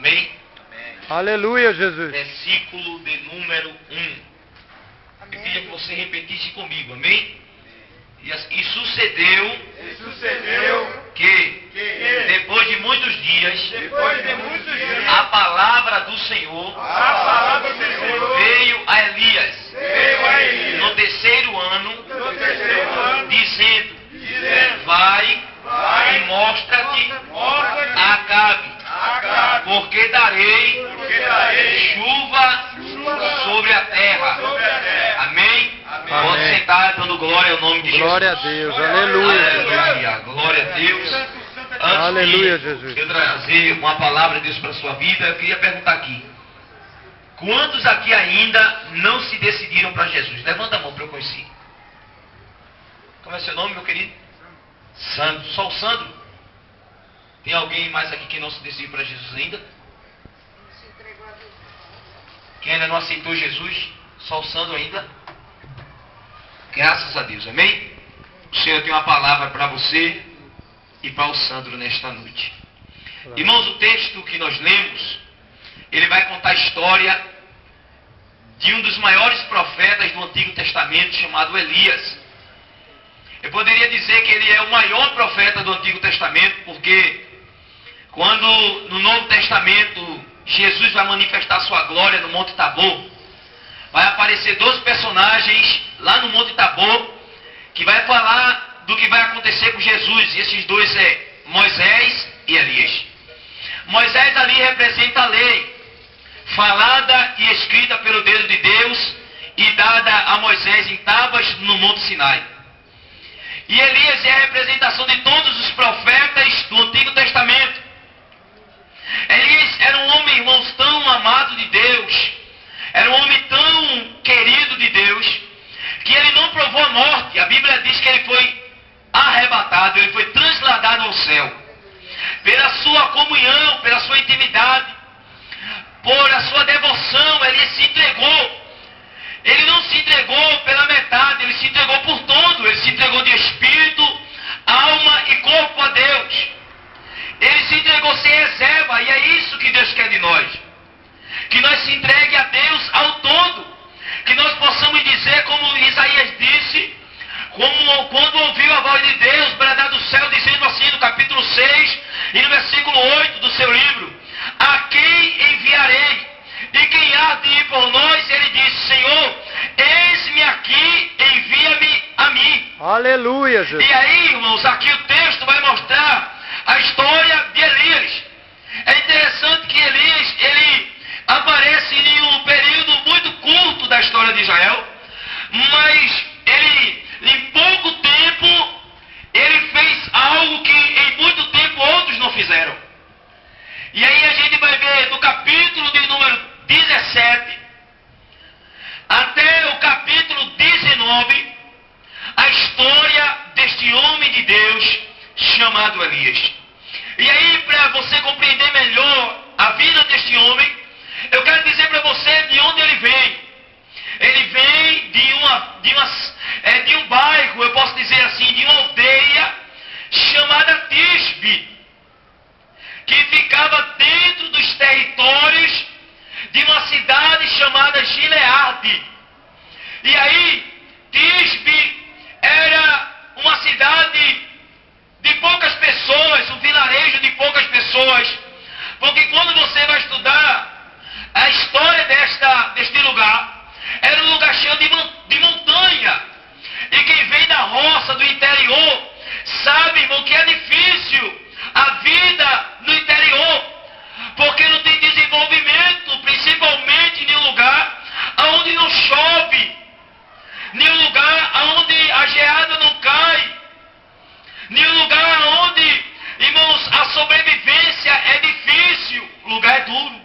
Amém? Aleluia, Jesus. Versículo de número 1. Eu queria que você repetisse comigo, amém? E sucedeu que depois de muitos dias, a palavra do Senhor veio a Elias no terceiro ano, dizendo: vai e mostra-te a Acabe, porque darei chuva sobre a terra. Amém? Pode sentar, dando glória ao nome de Jesus. Glória a Deus, aleluia. Aleluia, glória a Deus. Antes Aleluia, de Jesus. eu trazer uma palavra de Deus para a sua vida, eu queria perguntar aqui: quantos aqui ainda não se decidiram para Jesus? Levanta a mão para eu conhecer. Como é seu nome, meu querido? Sandro. Só o Sandro? Tem alguém mais aqui que não se decidiu para Jesus ainda? Quem ainda não aceitou Jesus? Só o Sandro ainda? Graças a Deus, amém? O Senhor tem uma palavra para você e para o Sandro nesta noite. Irmãos, o texto que nós lemos, ele vai contar a história de um dos maiores profetas do Antigo Testamento, chamado Elias. Eu poderia dizer que ele é o maior profeta do Antigo Testamento, porque quando no Novo Testamento Jesus vai manifestar sua glória no Monte Tabor, vai aparecer 2 personagens lá no Monte Tabor, que vai falar do que vai acontecer com Jesus. E esses 2 é Moisés e Elias. Moisés ali representa a lei, falada e escrita pelo dedo de Deus e dada a Moisés em tábuas no Monte Sinai. E Elias é a representação de todos os profetas do Antigo Testamento. Elias era um homem, irmãos, tão amado de Deus, era um homem tão querido de Deus, que ele não provou a morte. A Bíblia diz que ele foi arrebatado, ele foi trasladado ao céu. Pela sua comunhão, pela sua intimidade, por a sua devoção, ele se entregou. Ele não se entregou pela metade, ele se entregou por todo. Ele se entregou de espírito, alma e corpo a Deus. Ele se entregou sem reserva, e é isso que Deus quer de nós. Que nós se entregue a Deus ao todo. Que nós possamos dizer, como Isaías disse, como quando ouviu a voz de Deus bradar do céu, dizendo assim no capítulo 6 e no versículo 8 do seu livro: a quem enviarei? E quem há de ir por nós? Ele disse: Senhor, eis-me aqui, envia-me a mim. Aleluia, Jesus. E aí, irmãos, aqui o texto vai mostrar a história de Elias. É interessante que Elias, ele aparece em um período muito curto da história de Israel, mas ele, em pouco tempo, ele fez algo que em muito tempo outros não fizeram. E aí a gente vai ver no capítulo de número 17 até o capítulo 19 a história deste homem de Deus chamado Elias. E aí, para você compreender melhor a vida deste homem, eu quero dizer para você de onde ele vem. Ele vem de um bairro, eu posso dizer assim, de uma aldeia chamada Tisbe, que ficava dentro dos territórios de uma cidade chamada Gileade. E aí, Tisbe era uma cidade de poucas pessoas, um vilarejo de poucas pessoas, porque quando você vai estudar a história deste lugar, era um lugar cheio de montanha, e quem vem da roça, do interior, sabe, irmão, que é difícil a vida no interior, porque não tem desenvolvimento, principalmente em um lugar onde não chove, em um lugar onde a geada não cai, em um lugar onde, irmãos, a sobrevivência é difícil, o lugar é duro.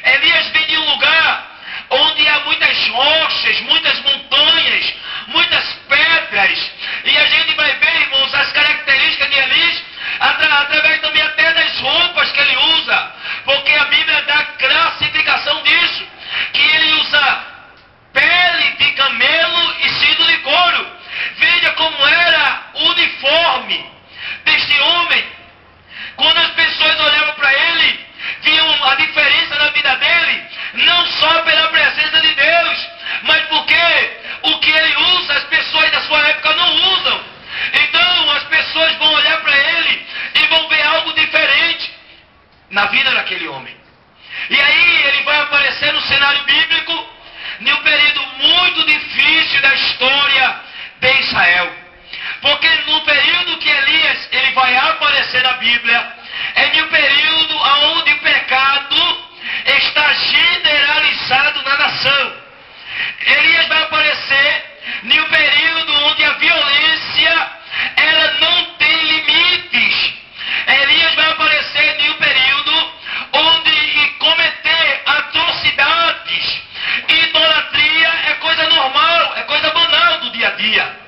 Elias vem de um lugar onde há muitas rochas, muitas montanhas, muitas pedras, e a gente vai ver, irmãos, as características de Elias através também até das roupas que ele usa, porque a Bíblia dá classificação disso, que ele usa pele de camelo e cinto de couro. Veja como era o uniforme deste homem. Quando as pessoas olhavam para ele, viam aparecer no cenário bíblico em um período muito difícil da história de Israel. Porque no período que Elias ele vai aparecer na Bíblia, é em um período onde o pecado está generalizado na nação. Elias vai aparecer em um período onde a violência ela não tem limites. Elias vai aparecer em um período onde cometer atrocidades, idolatria é coisa normal, é coisa banal do dia a dia.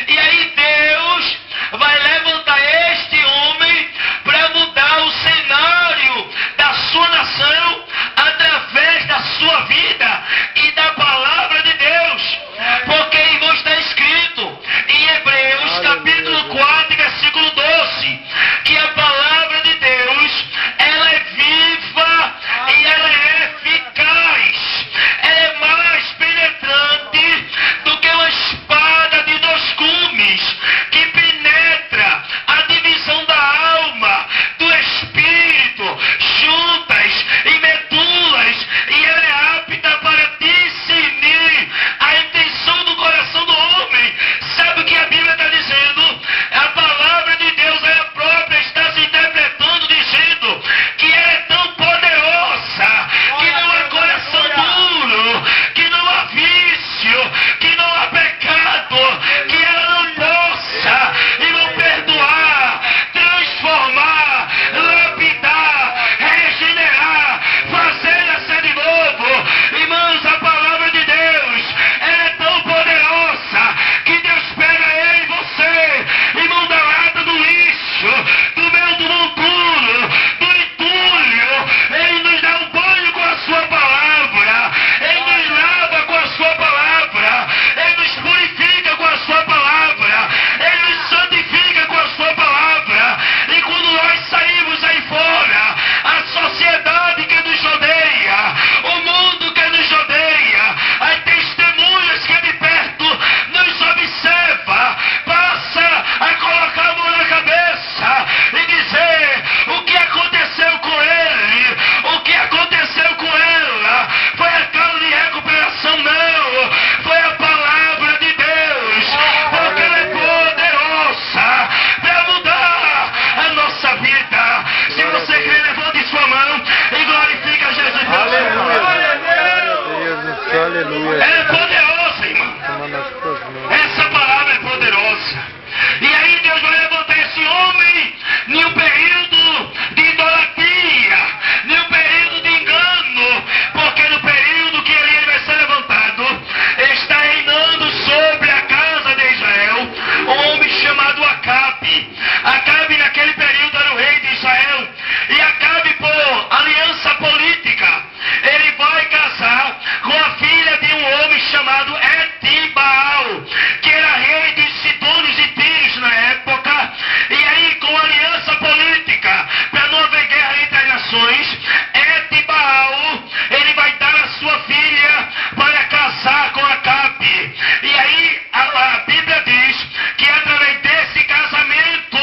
E aí Deus vai levantar este homem para mudar o cenário da sua nação através da sua vida e da palavra de Deus. Porque, irmão, está escrito em Hebreus capítulo 4, versículo 12, que a palavra de Deus, ela é viva e ela é eficaz. Ela é mais penetrante do que uma espada de dois gumes, que penetra a divisão da alma, do espírito, juntas e medulas, e ela é apta para discernir a intenção do coração do homem. Sabe o que a Bíblia está dizendo? A palavra de Deus, ela própria está se interpretando, dizendo que ela é tão poderosa, que não há coração duro, que não há vício, que não há pecado, que ela não possa e não perdoar, transformar, lapidar, regenerar, fazer nascer de novo. Irmãos, a palavra de Deus é tão poderosa que Deus pega eu e você, irmão, da lata do lixo, do meio do monturo, do entulho. Ele nos dá um banho com a sua palavra, Ele nos lava com a sua palavra, Ele nos purifica com a sua palavra, Ele nos santifica com a sua palavra. E quando nós saímos aí fora, a sociedade que nos rodeia, o mundo que nos rodeia, as testemunhas que de perto nos observa, passa a colocar a mão na cabeça e dizer o que aconteceu com ele, o que aconteceu com ela. Foi a causa de recuperação? Não, foi a palavra de Deus, porque ela é poderosa para mudar a nossa vida. Se você crê, levante sua mão e glorifica Jesus. Aleluia. Jesus, aleluia. Ela é poderosa, irmão. Toma nas tuas mãos. Essa palavra é poderosa. E aí Deus vai levantar esse homem em um período de idolatria, em um período de engano, porque no período que ele vai ser levantado, está reinando sobre a casa de Israel um homem chamado Acabe. Acabe naquele período era o rei de Israel, e Acabe, por aliança política, ele vai casar com a filha de um homem chamado Etibaal, que era rei dos Sidônios e Tírios na época. E aí, com aliança política, para não haver guerra entre as nações, Etibaal, ele vai dar a sua filha para casar com Acabe. E aí, a Bíblia diz que através desse casamento,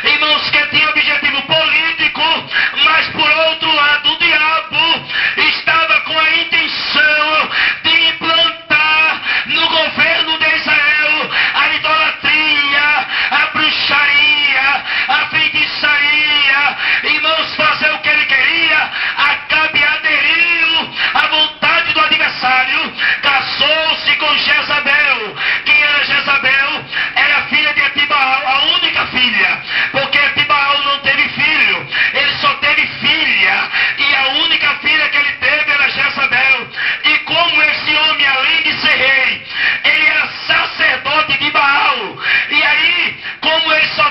irmãos, que tinha objetivo político, mas por outro lado, o diabo estava com a intenção de implantar no governo de Israel a idolatria, a bruxaria, a feitiçaria. Irmãos, fazer o que ele queria. Acabe aderiu à vontade do adversário, casou-se com Jezabel. Quem era Jezabel? Era filha de Etibaal, a única filha, porque Etibaal não teve filho, ele só teve filha, e a única filha que ele teve era Jezabel. E como esse homem, além de ser rei, ele era sacerdote de Baal, e aí, como ele só